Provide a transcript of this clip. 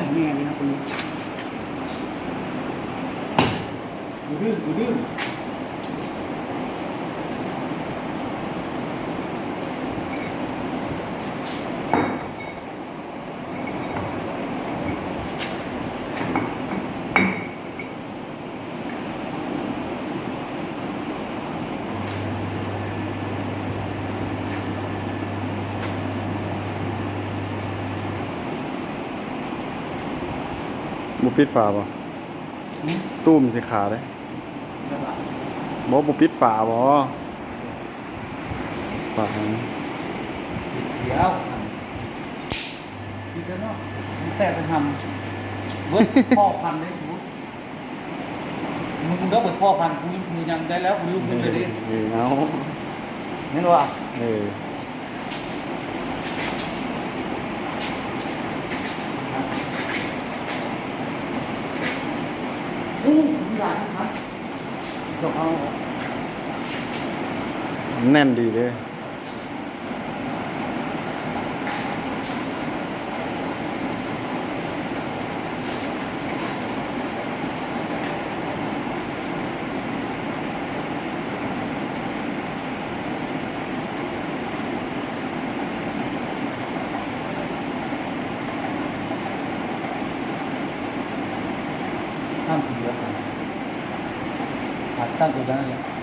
ยแม่นี่นะคนนี้กูดื้อบุปิดฝาบ่ตู้มนสิขาได้บ่บุปิดฝาบ่ฝา เดี๋ยวคิดแล้วเนาะแต่ไปทำเวิร์ดพ่อพันธุ์ได้สมมติมึงก็เปิดพ่อพันธุ์กูยังได้แล้วกูลุกขึ้นไปดิ เอา เห็นว่า เออ อู้มีหลายครับส่งเอา แน่นดีเลยตั้งตัวเดียวกันตั้งตัวนั้นเลย